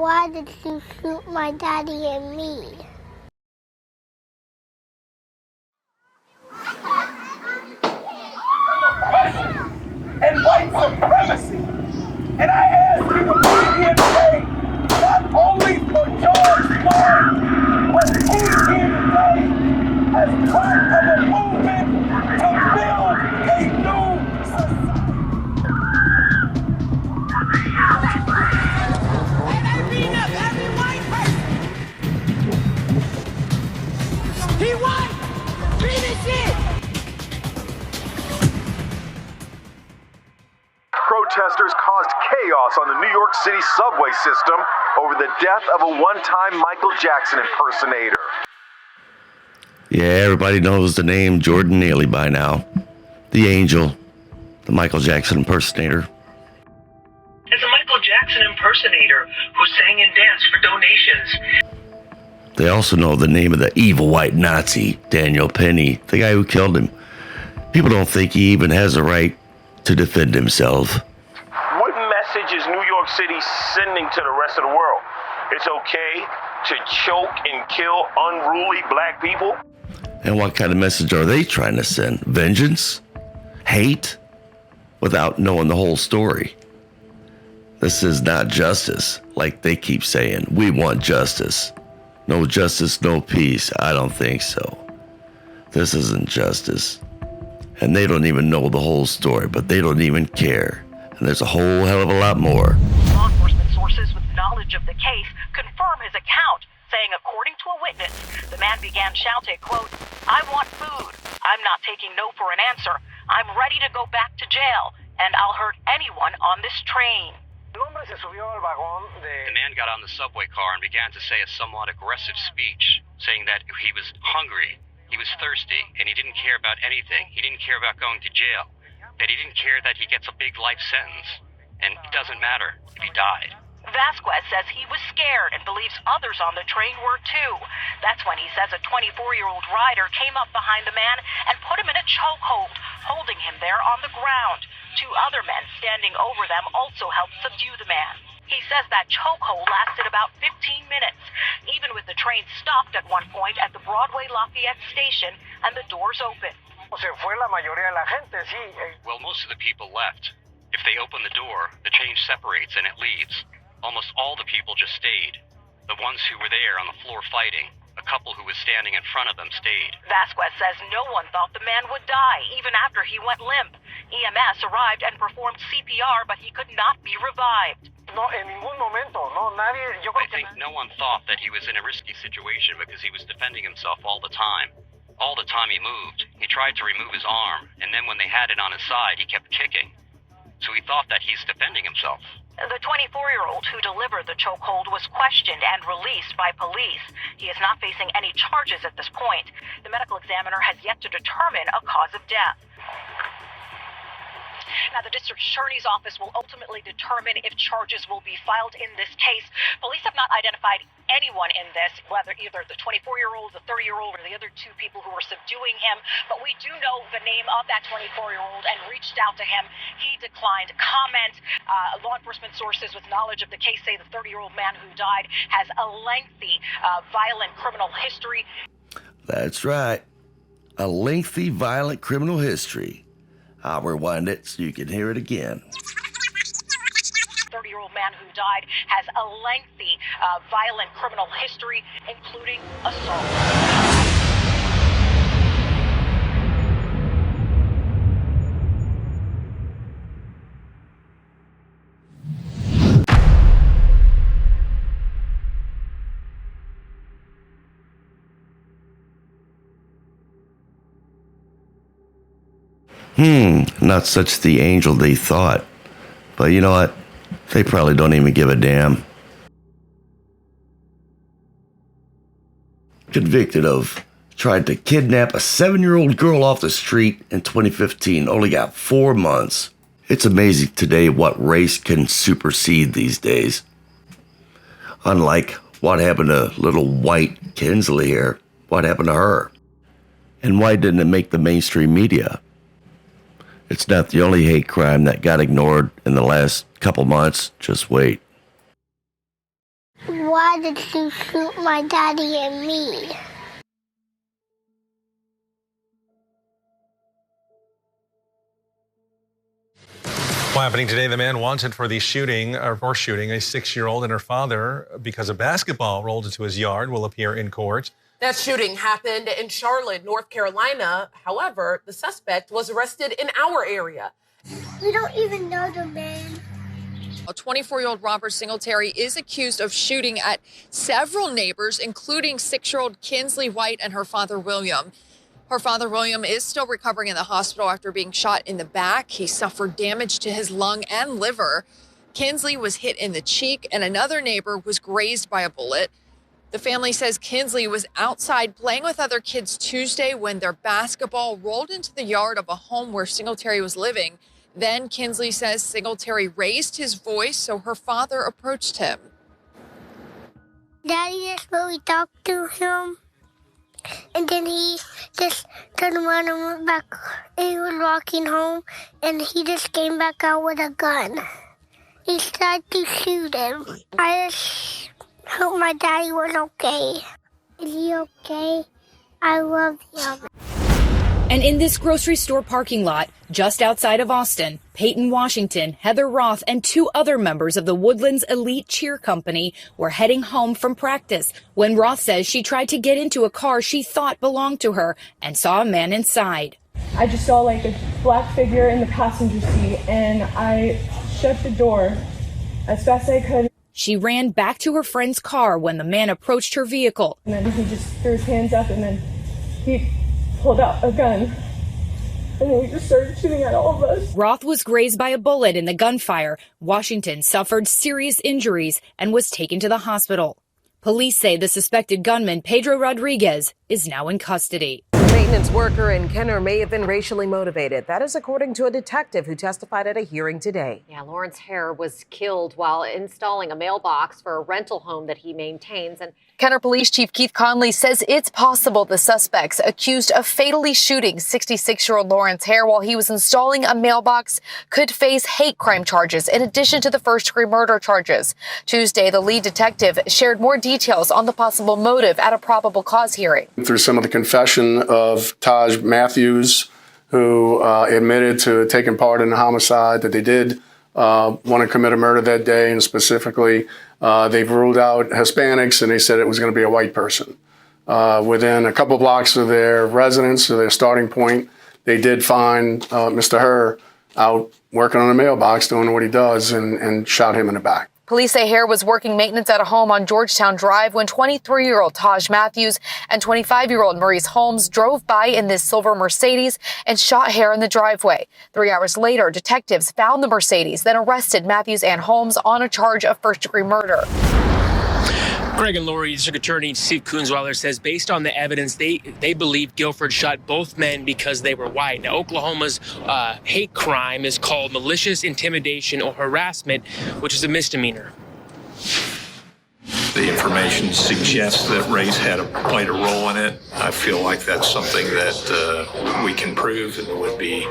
why did you shoot my daddy and me? And white supremacy. And I ask you to be here today, not only for George Floyd, but be here today as part of a movement to build a new society. And they beat up every white person. He won! Finish it! Protesters caused chaos on the New York City subway system over the death of a one-time Michael Jackson impersonator. Yeah, everybody knows the name Jordan Neely by now. The Angel, the Michael Jackson impersonator. As a Michael Jackson impersonator who sang and danced for donations. They also know the name of the evil white Nazi, Daniel Penny, the guy who killed him. People don't think he even has a right to defend himself. What message is New York City sending to the rest of the world? It's okay to choke and kill unruly black people? And what kind of message are they trying to send? Vengeance? Hate? Without knowing the whole story. This is not justice, like they keep saying. We want justice. No justice, no peace. I don't think so. This isn't justice. And they don't even know the whole story, but they don't even care. And there's a whole hell of a lot more. Law enforcement sources with knowledge of the case confirm his account, saying according to a witness, the man began shouting, quote, "I want food. I'm not taking no for an answer. I'm ready to go back to jail, and I'll hurt anyone on this train." The man got on the subway car and began to say a somewhat aggressive speech, saying that he was hungry. He was thirsty, and he didn't care about anything. He didn't care about going to jail. That he didn't care that he gets a big life sentence. And it doesn't matter if he died. Vasquez says he was scared and believes others on the train were too. That's when he says a 24-year-old rider came up behind the man and put him in a chokehold, holding him there on the ground. Two other men standing over them also helped subdue the man. He says that chokehold lasted about 15 minutes, even with the train stopped at one point at the Broadway Lafayette station and the doors open. Well, most of the people left. If they open the door, the train separates and it leaves. Almost all the people just stayed. The ones who were there on the floor fighting, a couple who was standing in front of them stayed. Vasquez says no one thought the man would die, even after he went limp. EMS arrived and performed CPR, but he could not be revived. I think no one thought that he was in a risky situation because he was defending himself all the time. All the time he moved, he tried to remove his arm, and then when they had it on his side, he kept kicking. So he thought that he's defending himself. The 24-year-old who delivered the chokehold was questioned and released by police. He is not facing any charges at this point. The medical examiner has yet to determine a cause of death. Now, the district attorney's office will ultimately determine if charges will be filed in this case. Police have not identified anyone in this, whether either the 24-year-old, the 30-year-old, or the other two people who were subduing him. But we do know the name of that 24-year-old and reached out to him. He declined comment. Law enforcement sources with knowledge of the case say the 30-year-old man who died has a lengthy, violent criminal history. That's right. A lengthy, violent criminal history. I'll rewind it so you can hear it again. 30-year-old man who died has a lengthy, violent criminal history, including assault. Not such the angel they thought. But you know what? They probably don't even give a damn. Convicted of tried to kidnap a 7-year-old girl off the street in 2015. Only got 4 months. It's amazing today what race can supersede these days. Unlike what happened to little white Kinsley here. What happened to her? And why didn't it make the mainstream media? It's not the only hate crime that got ignored in the last couple months. Just wait. why did you shoot my daddy and me? Well, happening today, the man wanted for the shooting, or shooting a 6-year-old and her father because a basketball rolled into his yard, will appear in court. That shooting happened in Charlotte, North Carolina. However, the suspect was arrested in our area. We don't even know the man. A 24-year-old Robert Singletary is accused of shooting at several neighbors, including 6-year-old Kinsley White and her father, William. Her father, William, is still recovering in the hospital after being shot in the back. He suffered damage to his lung and liver. Kinsley was hit in the cheek, and another neighbor was grazed by a bullet. The family says Kinsley was outside playing with other kids Tuesday when their basketball rolled into the yard of a home where Singletary was living. Then Kinsley says Singletary raised his voice, so her father approached him. Daddy just really talked to him. And then he just turned around and went back. He was walking home, and he just came back out with a gun. He tried to shoot him. I just hope my daddy was okay. Is he okay? I love him. And in this grocery store parking lot, just outside of Austin, Peyton Washington, Heather Roth, and 2 other members of the Woodlands Elite Cheer Company were heading home from practice when Roth says she tried to get into a car she thought belonged to her and saw a man inside. I just saw like a black figure in the passenger seat, and I shut the door as fast as I could. She ran back to her friend's car when the man approached her vehicle. And then he just threw his hands up, and then he pulled out a gun, and then he just started shooting at all of us. Roth was grazed by a bullet in the gunfire. Washington suffered serious injuries and was taken to the hospital. Police say the suspected gunman, Pedro Rodriguez, is now in custody. Maintenance worker in Kenner may have been racially motivated. That is according to a detective who testified at a hearing today. Yeah, Lawrence Hare was killed while installing a mailbox for a rental home that he maintains. And Kenner Police Chief Keith Conley says it's possible the suspects accused of fatally shooting 66-year-old Lawrence Hare while he was installing a mailbox could face hate crime charges in addition to the first-degree murder charges. Tuesday, the lead detective shared more details on the possible motive at a probable cause hearing. Through some of the confession of Taj Matthews, who admitted to taking part in the homicide, that they did want to commit a murder that day, and specifically they've ruled out Hispanics, and they said it was going to be a white person. Within a couple blocks of their residence, or their starting point, they did find Mr. Hare out working on a mailbox, doing what he does, and shot him in the back. Police say Hare was working maintenance at a home on Georgetown Drive when 23-year-old Taj Matthews and 25-year-old Maurice Holmes drove by in this silver Mercedes and shot Hare in the driveway. 3 hours later, detectives found the Mercedes, then arrested Matthews and Holmes on a charge of first-degree murder. Greg and Lori, District Attorney Steve Kunzweiler says based on the evidence, they believe Guilford shot both men because they were white. Now, Oklahoma's hate crime is called malicious intimidation or harassment, which is a misdemeanor. The information suggests that race played a role in it. I feel like that's something that we can prove, and would be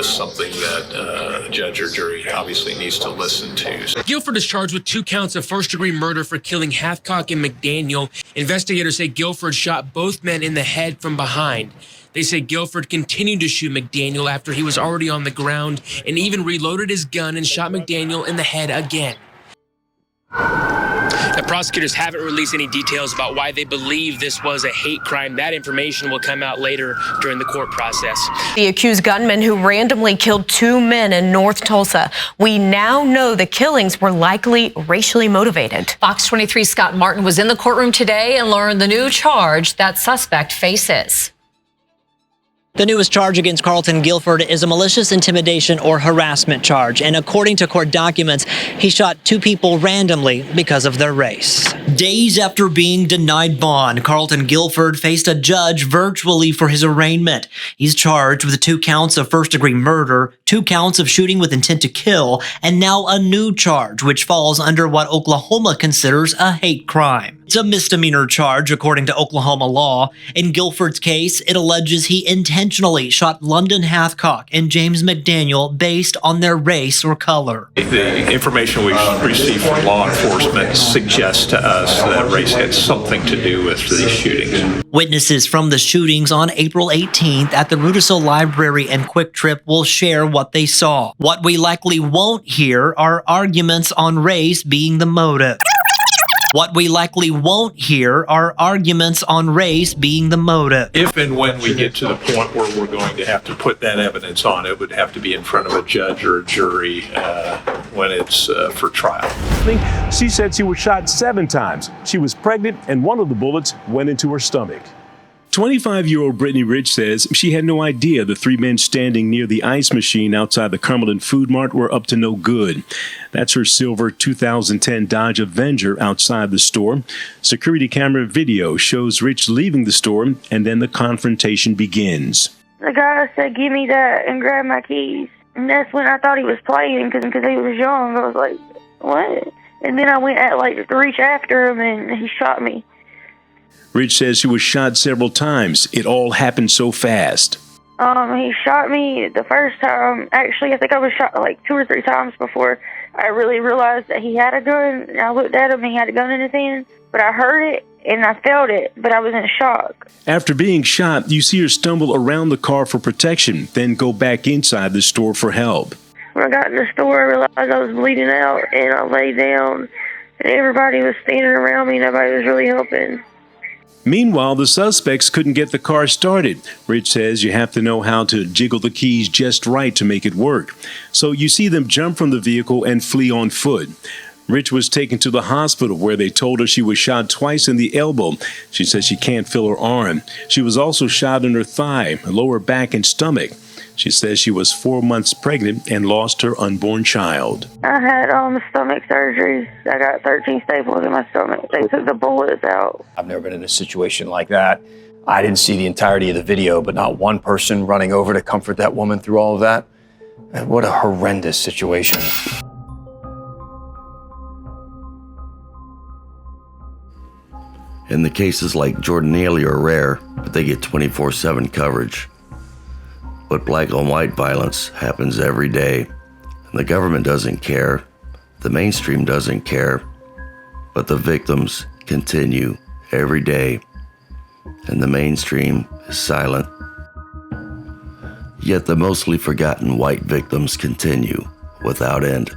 something that a judge or jury obviously needs to listen to. Guilford is charged with 2 counts of first-degree murder for killing Hathcock and McDaniel. Investigators say Guilford shot both men in the head from behind. They say Guilford continued to shoot McDaniel after he was already on the ground, and even reloaded his gun and shot McDaniel in the head again. The prosecutors haven't released any details about why they believe this was a hate crime. That information will come out later during the court process. The accused gunman who randomly killed 2 men in North Tulsa. We now know the killings were likely racially motivated. Fox 23's Scott Martin was in the courtroom today and learned the new charge that suspect faces. The newest charge against Carlton Guilford is a malicious intimidation or harassment charge, and according to court documents, he shot 2 people randomly because of their race. Days after being denied bond, Carlton Guilford faced a judge virtually for his arraignment. He's charged with 2 counts of first-degree murder, 2 counts of shooting with intent to kill, and now a new charge which falls under what Oklahoma considers a hate crime. It's a misdemeanor charge, according to Oklahoma law. In Guilford's case, it alleges he intentionally shot London Hathcock and James McDaniel based on their race or color. The information we've received from law enforcement suggests to us that race had something to do with these shootings. Witnesses from the shootings on April 18th at the Rudisil Library and Quick Trip will share what they saw. What we likely won't hear are arguments on race being the motive. What we likely won't hear are arguments on race being the motive. If and when we get to the point where we're going to have to put that evidence on, it would have to be in front of a judge or a jury when it's for trial. She said she was shot 7 times. She was pregnant, and one of the bullets went into her stomach. 25-year-old Brittany Rich says she had no idea the 3 men standing near the ice machine outside the Cumberland Food Mart were up to no good. That's her silver 2010 Dodge Avenger outside the store. Security camera video shows Rich leaving the store, and then the confrontation begins. The guy said, "Give me that," and grabbed my keys. And that's when I thought he was playing because he was young. I was like, what? And then I went to reach after him, and he shot me. Rich says she was shot several times. It all happened so fast. He shot me the first time. Actually, I think I was shot 2 or 3 times before I really realized that he had a gun. I looked at him, he had a gun in his hand, but I heard it and I felt it, but I was in shock. After being shot, you see her stumble around the car for protection, then go back inside the store for help. When I got in the store, I realized I was bleeding out, and I laid down, and everybody was standing around me. Nobody was really helping. Meanwhile, the suspects couldn't get the car started. Rich says you have to know how to jiggle the keys just right to make it work. So you see them jump from the vehicle and flee on foot. Rich was taken to the hospital where they told her she was shot twice in the elbow. She says she can't feel her arm. She was also shot in her thigh, lower back, and stomach. She says she was 4 months pregnant and lost her unborn child. I had stomach surgery. I got 13 staples in my stomach. They took the bullets out. I've never been in a situation like that. I didn't see the entirety of the video, but not one person running over to comfort that woman through all of that. And what a horrendous situation. And the cases like Jordan Neely are rare, but they get 24/7 coverage. But black on white violence happens every day, and the government doesn't care, the mainstream doesn't care, but the victims continue every day, and the mainstream is silent. Yet the mostly forgotten white victims continue without end.